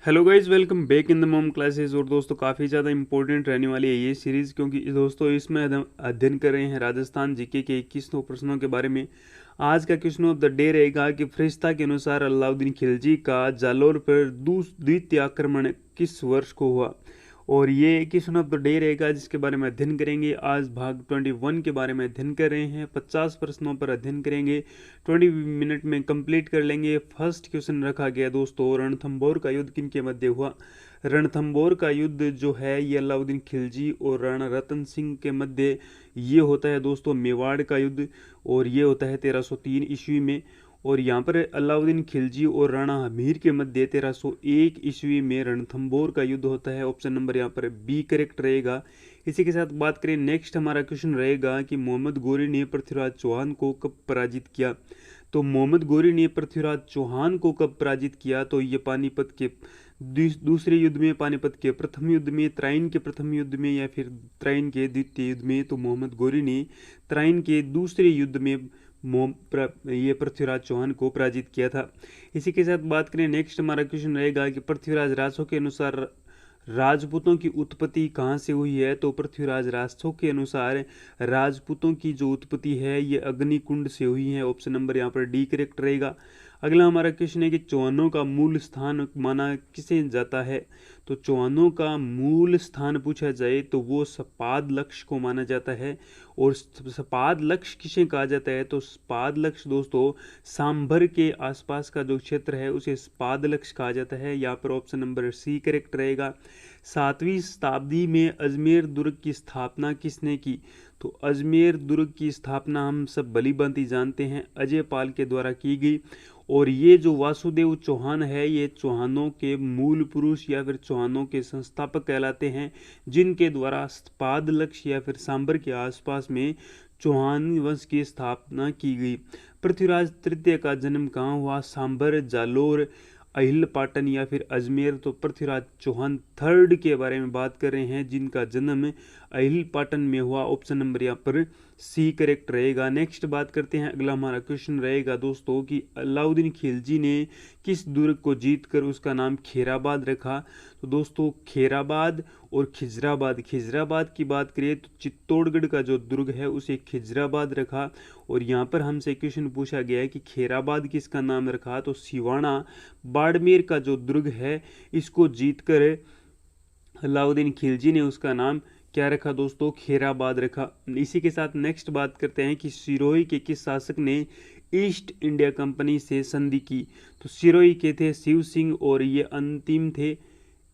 Hello guys, welcome back in the mom classes. और दोस्तों काफ़ी ज़्यादा इंपॉर्टेंट रहने वाली है ये सीरीज़, क्योंकि दोस्तों इसमें हम अध्ययन कर रहे हैं राजस्थान जीके के 21 प्रश्नों के बारे में। आज का क्वेश्चन ऑफ द डे रहेगा कि फरिश्ता के अनुसार अलाउद्दीन खिलजी का जालौर पर द्वितीय आक्रमण किस वर्ष को हुआ। और ये क्वेश्चन ऑफ द डे रहेगा जिसके बारे में अध्ययन करेंगे। आज भाग 21 के बारे में अध्ययन कर रहे हैं। 50 प्रश्नों पर अध्ययन करेंगे, 20 मिनट में कंप्लीट कर लेंगे। फर्स्ट क्वेश्चन रखा गया दोस्तों, रणथंभौर का युद्ध किन के मध्य हुआ। रणथंभौर का युद्ध जो है ये अलाउद्दीन खिलजी और राणा रतन सिंह के मध्य ये होता है दोस्तों मेवाड़ का युद्ध, और ये होता है 1303 ईस्वी में। और यहाँ पर अलाउद्दीन खिलजी और राणा हमीर के मध्य 1301 ईस्वी में रणथंभौर का युद्ध होता है। ऑप्शन नंबर यहाँ पर बी करेक्ट रहेगा। इसी के साथ बात करें, नेक्स्ट हमारा क्वेश्चन रहेगा कि मोहम्मद गोरी ने पृथ्वीराज चौहान को कब पराजित किया। तो मोहम्मद गोरी ने पृथ्वीराज चौहान को कब पराजित किया, तो ये पानीपत के दूसरे युद्ध में, पानीपत के प्रथम युद्ध में, त्राइन के प्रथम युद्ध में, या फिर त्राइन के द्वितीय युद्ध में। तो मोहम्मद गोरी ने त्राइन के दूसरे युद्ध में ये पृथ्वीराज चौहान को पराजित किया था। इसी के साथ बात करें, नेक्स्ट हमारा क्वेश्चन रहेगा कि पृथ्वीराज रासो के अनुसार राजपूतों की उत्पत्ति कहाँ से हुई है। तो पृथ्वीराज रासो के अनुसार राजपूतों की जो उत्पत्ति है ये अग्निकुंड से हुई है। ऑप्शन नंबर यहाँ पर डी करेक्ट रहेगा। अगला हमारा क्वेश्चन है कि चौहानों का मूल स्थान माना किसे जाता है। तो चौहानों का मूल स्थान पूछा जाए तो वो सपाद लक्ष्य को माना जाता है। और सपाद लक्ष्य किसे कहा जाता है, तो सपाद लक्ष्य दोस्तों सांभर के आसपास का जो क्षेत्र है उसे सपाद लक्ष्य कहा जाता है। यहाँ पर ऑप्शन नंबर सी करेक्ट रहेगा। 7वीं शताब्दी में अजमेर दुर्ग की स्थापना किसने की। तो अजमेर दुर्ग की स्थापना हम सब भली भांति जानते हैं, अजय पाल के द्वारा की गई। और ये जो वासुदेव चौहान है ये चौहानों के मूल पुरुष या फिर चौहानों के संस्थापक कहलाते हैं, जिनके द्वारा सपाद लक्ष्य या फिर सांबर के आसपास में चौहान वंश की स्थापना की गई। पृथ्वीराज तृतीय का जन्म कहाँ हुआ, सांबर, जालोर, अहिल पाटन या फिर अजमेर। तो पृथ्वीराज चौहान थर्ड के बारे में बात कर रहे हैं, जिनका जन्म अहिल पाटन में हुआ। ऑप्शन नंबर यहाँ पर सी करेक्ट रहेगा। नेक्स्ट बात करते हैं, अगला हमारा क्वेश्चन रहेगा दोस्तों कि अलाउद्दीन खिलजी ने किस दुर्ग को जीतकर उसका नाम खैराबाद रखा। तो दोस्तों खैराबाद और खिजराबाद, खिजराबाद की बात करें तो चित्तौड़गढ़ का जो दुर्ग है उसे खिजराबाद रखा। और यहाँ पर हमसे क्वेश्चन पूछा गया है कि खैराबाद किसका नाम रखा। तो सिवाना बाड़मेर का जो दुर्ग है इसको जीतकर अलाउद्दीन खिलजी ने उसका नाम क्या रखा दोस्तों, खैराबाद रखा। इसी के साथ नेक्स्ट बात करते हैं कि सिरोही के किस शासक ने ईस्ट इंडिया कंपनी से संधि की। तो सिरोही के थे शिव सिंह और ये अंतिम थे।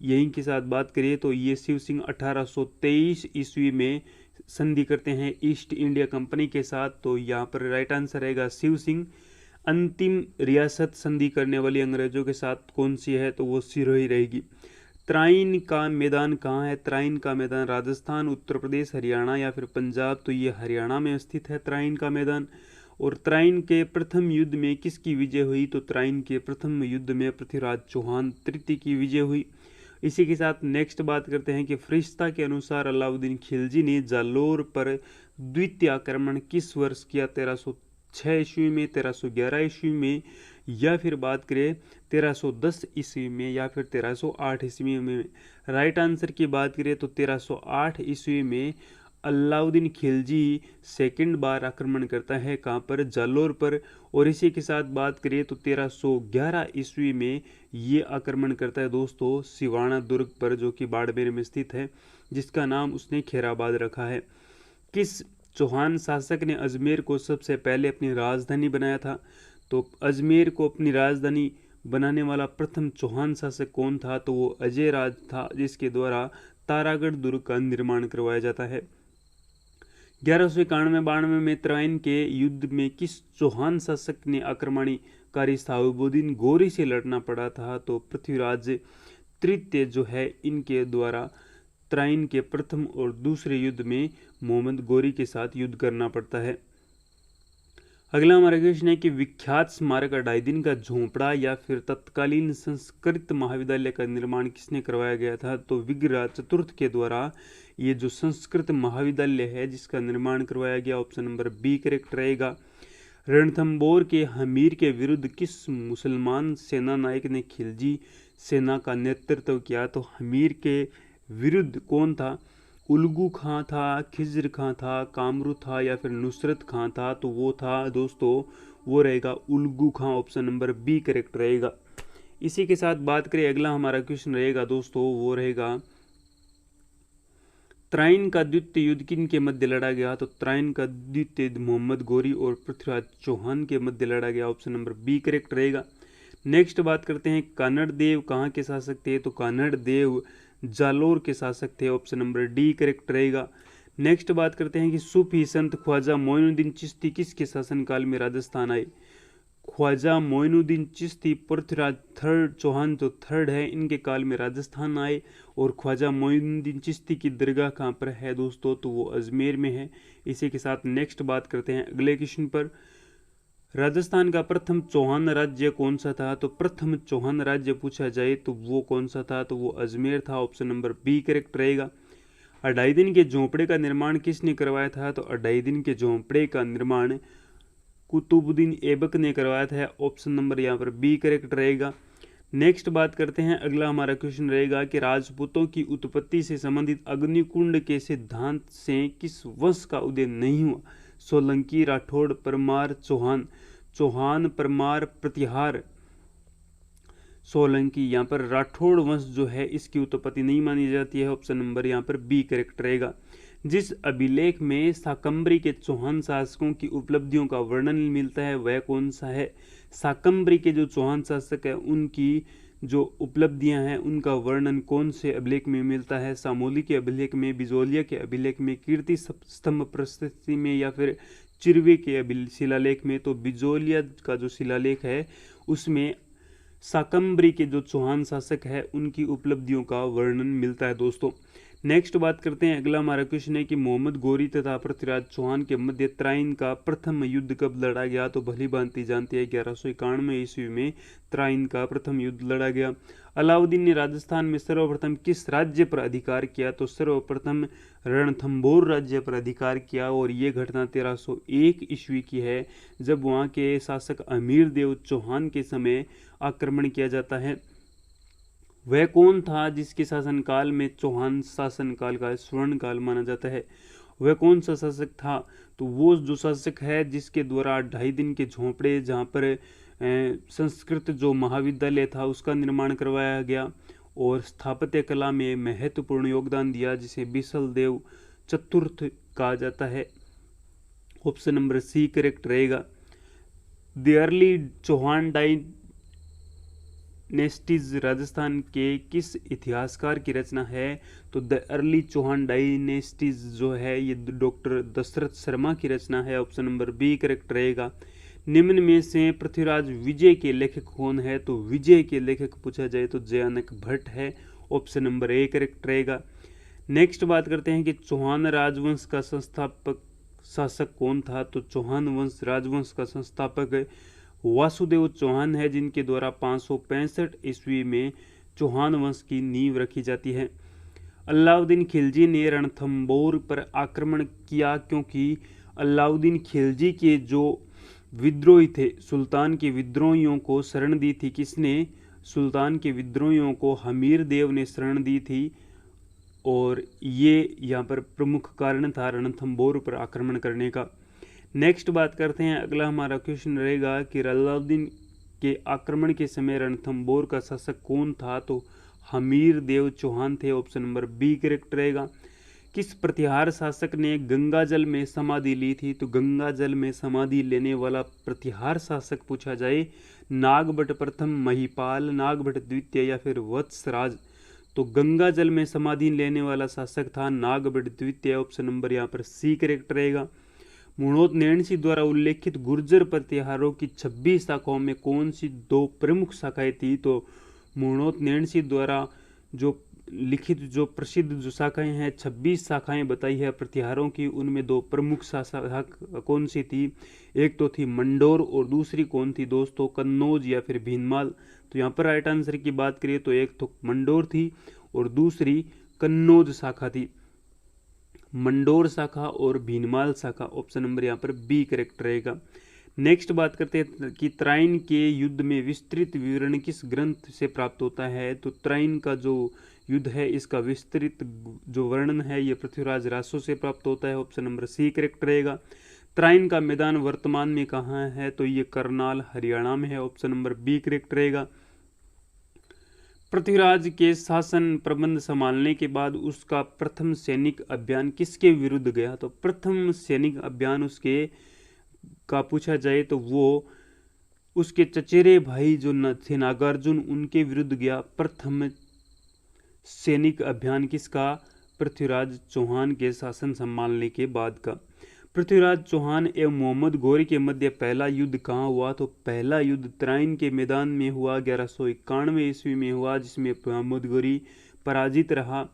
यहीं के साथ बात करिए तो ये शिव सिंह 1823 ईस्वी में संधि करते हैं ईस्ट इंडिया कंपनी के साथ। तो यहाँ पर राइट आंसर रहेगा शिव सिंह। अंतिम रियासत संधि करने वाली अंग्रेजों के साथ कौन सी है, तो वो सिरोही रहेगी। त्राइन का मैदान कहाँ है। त्राइन का मैदान राजस्थान, उत्तर प्रदेश, हरियाणा या फिर पंजाब। तो ये हरियाणा में स्थित है त्राइन का मैदान। और त्राइन के प्रथम युद्ध में किसकी विजय हुई। तो त्राइन के प्रथम युद्ध में पृथ्वीराज चौहान तृतीय की विजय हुई। इसी के साथ नेक्स्ट बात करते हैं कि फरिश्ता के अनुसार अलाउद्दीन खिलजी ने जालोर पर द्वितीय आक्रमण किस वर्ष किया। 1306 ईस्वी में, 1311 ईस्वी में, या फिर बात करें 1310 ईस्वी में, या फिर 1308 ईस्वी में। राइट आंसर की बात करें तो 1308 ईस्वी में अलाउद्दीन खिलजी सेकंड बार आक्रमण करता है, कहाँ पर, जालोर पर। और इसी के साथ बात करें तो 1311 ईस्वी में ये आक्रमण करता है दोस्तों सिवाना दुर्ग पर, जो कि बाड़मेर में स्थित है, जिसका नाम उसने खैराबाद रखा है। किस चौहान शासक ने अजमेर को सबसे पहले अपनी राजधानी बनाया था। तो अजमेर को अपनी राजधानी बनाने वाला प्रथम चौहान शासक कौन था, तो वो अजय राज था, जिसके द्वारा तारागढ़ दुर्ग का निर्माण करवाया जाता है। 1191-92 में त्राइन के युद्ध में किस चौहान शासक ने आक्रमणकारी शहाबुद्दीन गोरी से लड़ना पड़ा था। तो पृथ्वीराज तृतीय जो है इनके द्वारा त्राइन के प्रथम और दूसरे युद्ध में मोहम्मद गोरी के साथ युद्ध करना पड़ता है। अगला हमारा क्वेश्चन है कि विख्यात स्मारक अढ़ाई दिन का झोंपड़ा या फिर तत्कालीन संस्कृत महाविद्यालय का निर्माण किसने करवाया गया था। तो विग्रह चतुर्थ के द्वारा ये जो संस्कृत महाविद्यालय है जिसका निर्माण करवाया गया। ऑप्शन नंबर बी करेक्ट रहेगा। रणथंबोर के हमीर के विरुद्ध किस मुसलमान सेना नायक ने खिलजी सेना का नेतृत्व किया? तो हमीर के विरुद्ध कौन था? उल्गू खां था, खिज्र खां था, कामरू था या फिर नुसरत खां था? तो वो था दोस्तों, वो रहेगा उल्गू खां। ऑप्शन नंबर बी करेक्ट रहेगा। इसी के साथ बात करें, अगला हमारा क्वेश्चन रहेगा दोस्तों, वो रहेगा त्राइन का द्वितीय युद्ध किन के मध्य लड़ा गया? तो त्राइन का द्वितीय युद्ध मोहम्मद गौरी और पृथ्वीराज चौहान के मध्य लड़ा गया। ऑप्शन नंबर बी करेक्ट रहेगा। नेक्स्ट बात करते हैं, कानड़ देव कहाँ के शासक थे? तो कानड़ देव जालोर के शासक थे। ऑप्शन नंबर डी करेक्ट रहेगा। नेक्स्ट बात करते हैं कि सूफी संत ख्वाजा मोइनुद्दीन चिश्ती किसके शासनकाल में राजस्थान आए? ख्वाजा मोइनुद्दीन चिश्ती पृथ्वीराज थर्ड चौहान जो थर्ड है, इनके काल में राजस्थान आए। और ख्वाजा मोइनुद्दीन चिश्ती की दरगाह कहाँ पर है दोस्तों? तो वो अजमेर में है। इसी के साथ नेक्स्ट बात करते हैं अगले क्वेश्चन पर। राजस्थान का प्रथम चौहान राज्य कौन सा था? तो प्रथम चौहान राज्य पूछा जाए तो वो कौन सा था? तो वो अजमेर था। ऑप्शन नंबर बी करेक्ट रहेगा। अढ़ाई दिन के झोंपड़े का निर्माण किसने करवाया था? तो अढ़ाई दिन के झोंपड़े का निर्माण कुतुबुद्दीन ऐबक ने करवाया था। ऑप्शन नंबर यहाँ पर बी करेक्ट रहेगा। नेक्स्ट बात करते हैं, अगला हमारा क्वेश्चन रहेगा कि राजपूतों की उत्पत्ति से संबंधित अग्निकुंड के सिद्धांत से किस वंश का उदय नहीं हुआ? सोलंकी, राठौड़, परमार, चौहान। चौहान, परमार, प्रतिहार, सोलंकी। यहाँ पर राठौड़ वंश जो है इसकी उत्पत्ति नहीं मानी जाती है। ऑप्शन नंबर यहाँ पर बी करेक्ट रहेगा। जिस अभिलेख में शाकंभरी के चौहान शासकों की उपलब्धियों का वर्णन मिलता है वह कौन सा है? शाकंभरी के जो चौहान शासक है उनकी जो उपलब्धियां हैं उनका वर्णन कौन से अभिलेख में मिलता है? सामोली के अभिलेख में, बिजोलिया के अभिलेख में, कीर्ति स्तंभ प्रस्तुति में या फिर चिरवे के शिलालेख में? तो बिजोलिया का जो शिलालेख है उसमें शाकंभरी के जो चौहान शासक है उनकी उपलब्धियों का वर्णन मिलता है दोस्तों। नेक्स्ट बात करते हैं, अगला हमारा क्वेश्चन है कि मोहम्मद गौरी तथा पृथ्वीराज चौहान के मध्य त्राइन का प्रथम युद्ध कब लड़ा गया? तो भली भांति जानते हैं 1191 ईस्वी में त्राइन का प्रथम युद्ध लड़ा गया। अलाउद्दीन ने राजस्थान में सर्वप्रथम किस राज्य पर अधिकार किया? तो सर्वप्रथम रणथंभौर राज्य पर अधिकार किया। और ये घटना 1301 ईस्वी की है, जब वहाँ के शासक अमीर देव चौहान के समय आक्रमण किया जाता है। वह कौन था जिसके शासनकाल में चौहान शासनकाल का स्वर्ण काल माना जाता है? वह कौन सा शासक था? तो वो जो शासक है जिसके द्वारा 2.5 दिन के झोंपड़े, जहाँ पर संस्कृत जो महाविद्यालय था उसका निर्माण करवाया गया और स्थापत्य कला में महत्वपूर्ण योगदान दिया, जिसे बिसल देव चतुर्थ कहा जाता है। ऑप्शन नंबर सी करेक्ट रहेगा। The early Chauhan dynasties Rajasthan के किस इतिहासकार की रचना है? तो द अर्ली चौहान डायनेस्टीज जो है ये डॉक्टर दशरथ शर्मा की रचना है। ऑप्शन नंबर बी करेक्ट रहेगा। निम्न में से पृथ्वीराज विजय के लेखक कौन है? तो विजय के लेखक पूछा जाए तो जयानक भट्ट है। ऑप्शन नंबर ए करेक्ट रहेगा। नेक्स्ट बात करते हैं कि चौहान राजवंश का संस्थापक शासक कौन था? तो चौहान वंश राजवंश का संस्थापक वासुदेव चौहान है, जिनके द्वारा 565 ईस्वी में चौहान वंश की नींव रखी जाती है। अलाउद्दीन खिलजी ने रणथंभौर पर आक्रमण किया क्योंकि अलाउद्दीन खिलजी के जो विद्रोही थे, सुल्तान के विद्रोहियों को शरण दी थी। किसने? सुल्तान के विद्रोहियों को हमीर देव ने शरण दी थी और ये यहाँ पर प्रमुख कारण था रणथंभौर पर आक्रमण करने का। नेक्स्ट बात करते हैं, अगला हमारा क्वेश्चन रहेगा कि अलाउद्दीन के आक्रमण के समय रणथंभौर का शासक कौन था? तो हमीर देव चौहान थे। ऑप्शन नंबर बी करेक्ट रहेगा। किस प्रतिहार शासक ने गंगा जल में समाधि ली थी? तो गंगा जल में समाधि लेने वाला प्रतिहार शासक पूछा जाए, नागभट्ट प्रथम, महिपाल, नागभट्ट द्वितीय या फिर वत्सराज? तो गंगा जल में समाधि लेने वाला शासक था नागभट्ट द्वितीय। ऑप्शन नंबर यहाँ पर सी करेक्ट रहेगा। मुणोत नैणसी द्वारा उल्लेखित गुर्जर प्रतिहारों की 26 शाखाओं में कौन सी 2 प्रमुख शाखाएं थी? तो मुणोत नैणसी द्वारा जो लिखित जो प्रसिद्ध जो शाखाएं हैं, 26 शाखाएं बताई है प्रतिहारों की, उनमें 2 प्रमुख शाखा कौन सी थी? एक तो थी मंडोर और दूसरी कौन थी दोस्तों? कन्नौज या फिर भीनमाल। तो यहाँ पर राइट आंसर की बात करिए तो एक तो मंडोर थी और दूसरी कन्नौज शाखा थी। मंडोर शाखा और भीनमाल शाखा। ऑप्शन नंबर यहाँ पर बी करेक्ट रहेगा। नेक्स्ट बात करते हैं कि त्राइन के युद्ध में विस्तृत विवरण किस ग्रंथ से प्राप्त होता है। तो त्राइन का जो युद्ध है इसका विस्तृत जो वर्णन है ये पृथ्वीराज रासो से प्राप्त होता है। ऑप्शन नंबर सी करेक्ट रहेगा। त्राइन का मैदान वर्तमान में कहाँ है। तो ये करनाल हरियाणा में है। ऑप्शन नंबर बी करेक्ट रहेगा। पृथ्वीराज के शासन प्रबंध संभालने के बाद उसका प्रथम सैनिक अभियान किसके विरुद्ध गया। तो प्रथम सैनिक अभियान उसके का पूछा जाए तो वो उसके चचेरे भाई जो थे नागार्जुन उनके विरुद्ध गया। प्रथम सैनिक अभियान किसका। पृथ्वीराज चौहान के शासन संभालने के बाद का। पृथ्वीराज चौहान एवं मोहम्मद गौरी के मध्य पहला युद्ध कहाँ हुआ। तो पहला युद्ध त्राइन के मैदान में हुआ 1191 ईस्वी में हुआ, जिसमें मोहम्मद गौरी पराजित रहा।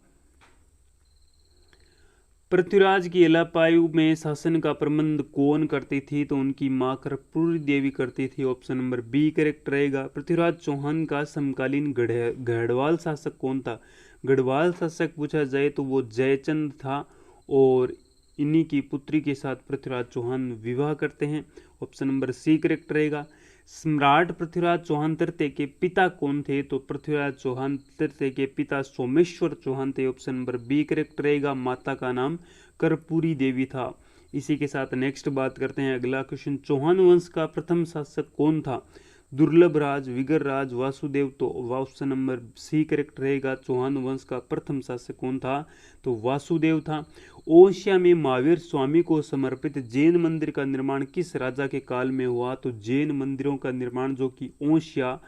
पृथ्वीराज की इलापायु में शासन का प्रबंध कौन करती थी। तो उनकी मां कर्पूरी देवी करती थी। ऑप्शन नंबर बी करेक्ट रहेगा। पृथ्वीराज चौहान का समकालीन गढ़वाल शासक कौन था। गढ़वाल शासक पूछा जाए तो वो जयचंद था और इन्हीं की पुत्री के साथ पृथ्वीराज चौहान विवाह करते हैं। ऑप्शन नंबर सी करेक्ट रहेगा। सम्राट पृथ्वीराज चौहान तृतीय के पिता कौन थे। तो पृथ्वीराज चौहान तृतीय के पिता सोमेश्वर चौहान थे। ऑप्शन नंबर बी करेक्ट रहेगा। माता का नाम कर्पूरी देवी था। इसी के साथ नेक्स्ट बात करते हैं अगला क्वेश्चन। चौहान वंश का प्रथम शासक कौन था। दुर्लभ राज, विगर राज, वासुदेव। तो ऑप्शन नंबर सी करेक्ट रहेगा। चौहान वंश का प्रथम शासक कौन था। तो वासुदेव था। ओशिया में महावीर स्वामी को समर्पित जैन मंदिर का निर्माण किस राजा के काल में हुआ। तो जैन मंदिरों का निर्माण जो कि ओशिया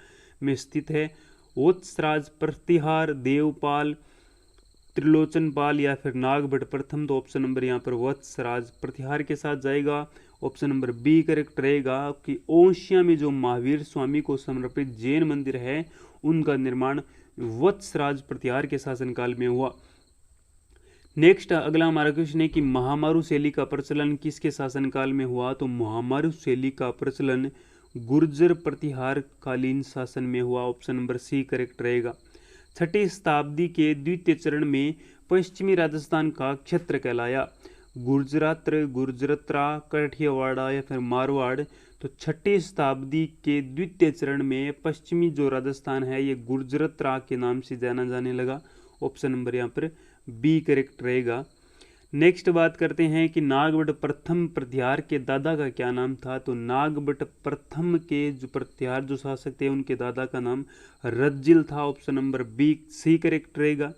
में स्थित है, वत्सराज, प्रतिहार, देवपाल, त्रिलोचनपाल या फिर नागभट्ट प्रथम। तो ऑप्शन नंबर यहाँ पर वत्सराज प्रतिहार के साथ जाएगा। ऑप्शन नंबर बी करेक्ट रहेगा कि ओशिया में जो महावीर स्वामी को समर्पित जैन मंदिर है उनका निर्माण वत्सराज प्रतिहार के शासनकाल में हुआ। नेक्स्ट अगला हमारा क्वेश्चन है कि महामारु शैली का प्रचलन किसके शासनकाल में हुआ। तो महामारु शैली का प्रचलन गुर्जर प्रतिहार कालीन शासन में हुआ। ऑप्शन नंबर सी करेक्ट रहेगा। 6ठी शताब्दी के द्वितीय चरण में पश्चिमी राजस्थान का क्षेत्र कहलाया गुर्जरात्र, गुर्जरत्रा, कठियावाड़ा या फिर मारवाड़। तो 6ठी शताब्दी के द्वितीय चरण में पश्चिमी जो राजस्थान है ये गुर्जरत्रा के नाम से जाना जाने लगा। ऑप्शन नंबर यहाँ पर बी करेक्ट रहेगा। नेक्स्ट बात करते हैं कि नागभट्ट प्रथम प्रतिहार के दादा का क्या नाम था। तो नागभट्ट प्रथम के जो प्रतिहार जो शासक थे उनके दादा का नाम रज्जिल था। Option number B C correct रहेगा।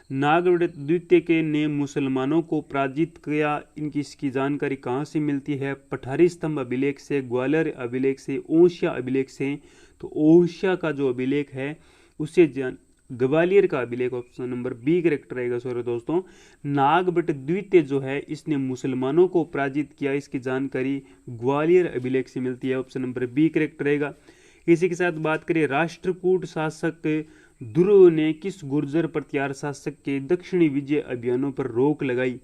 नागभट्ट द्वितीय के ने मुसलमानों को पराजित किया, इनकी इसकी जानकारी कहाँ से मिलती है। पठारी स्तंभ अभिलेख से, ग्वालियर अभिलेख से, ओशिया अभिलेख से। तो ओशिया का जो अभिलेख है उससे ग्वालियर का अभिलेख। ऑप्शन नंबर बी करेक्ट रहेगा। सॉरी दोस्तों, नागभट्ट द्वितीय जो है इसने मुसलमानों को पराजित किया, इसकी जानकारी ग्वालियर अभिलेख से मिलती है। ऑप्शन नंबर बी करेक्ट रहेगा। इसी के साथ बात करें राष्ट्रकूट शासक ध्रुव ने किस गुर्जर प्रतिहार शासक के दक्षिणी विजय अभियानों पर रोक लगाई।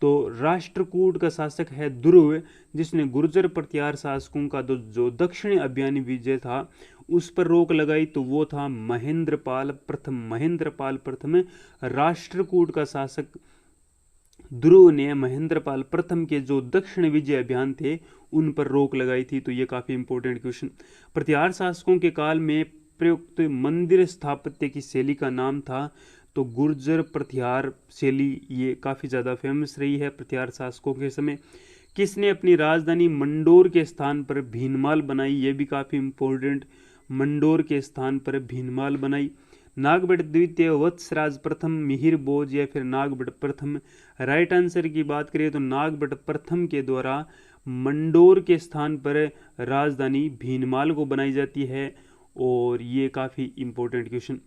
तो राष्ट्रकूट का शासक है ध्रुव, जिसने गुर्जर प्रतिहार शासकों का जो दक्षिणी अभियानी विजय था उस पर रोक लगाई। तो वो था महेंद्रपाल प्रथम। महेंद्रपाल प्रथम राष्ट्रकूट का शासक ध्रुव ने महेंद्रपाल प्रथम के जो दक्षिण विजय अभियान थे उन पर रोक लगाई थी। तो ये काफी इंपॉर्टेंट क्वेश्चन। प्रतिहार शासकों के काल में प्रयुक्त मंदिर स्थापत्य की शैली का नाम था तो गुर्जर प्रतिहार शैली। ये काफी ज्यादा फेमस रही है प्रतिहार शासकों के समय। किसने अपनी राजधानी मंडोर के स्थान पर भीनमाल बनाई। ये भी काफी इंपॉर्टेंट, मंडोर के स्थान पर भीनमाल बनाई। नागभट्ट द्वितीय, वत्सराज प्रथम, मिहिर भोज या फिर नागभट्ट प्रथम। राइट आंसर की बात करें तो नागभट्ट प्रथम के द्वारा मंडोर के स्थान पर राजधानी भीनमाल को बनाई जाती है और ये काफी इंपॉर्टेंट क्वेश्चन।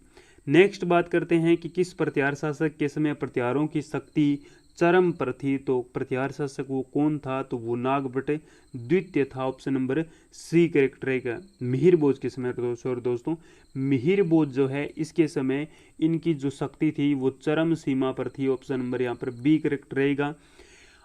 नेक्स्ट बात करते हैं कि किस प्रतिहार शासक के समय प्रतिहारों की शक्ति चरम पर थी। तो प्रतिहार शासक वो कौन था। तो वो नागभट्ट द्वितीय था। ऑप्शन नंबर सी करेक्ट रहेगा। मिहिर भोज के समय दोस्तों मिहिर भोज जो है इसके समय इनकी जो शक्ति थी वो चरम सीमा पर थी। ऑप्शन नंबर यहाँ पर बी करेक्ट रहेगा।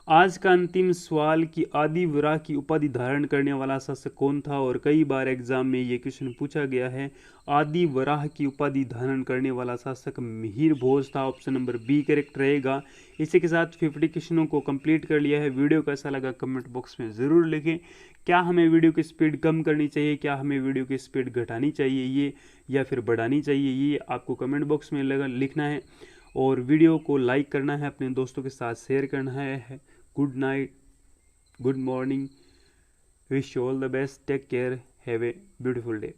आज का अंतिम सवाल कि आदि वराह की उपाधि धारण करने वाला शासक कौन था, और कई बार एग्जाम में ये क्वेश्चन पूछा गया है। आदि वराह की उपाधि धारण करने वाला शासक मिहिर भोज था। ऑप्शन नंबर बी करेक्ट रहेगा। इसी के साथ 50 क्वेश्चनों को कंप्लीट कर लिया है। वीडियो कैसा लगा कमेंट बॉक्स में ज़रूर लिखें। क्या हमें वीडियो की स्पीड कम करनी चाहिए, क्या हमें वीडियो की स्पीड घटानी चाहिए ये, या फिर बढ़ानी चाहिए, ये आपको कमेंट बॉक्स में लिखना है। और वीडियो को लाइक करना है, अपने दोस्तों के साथ शेयर करना है। Good night, good morning, wish you all the best, take care, have a beautiful day.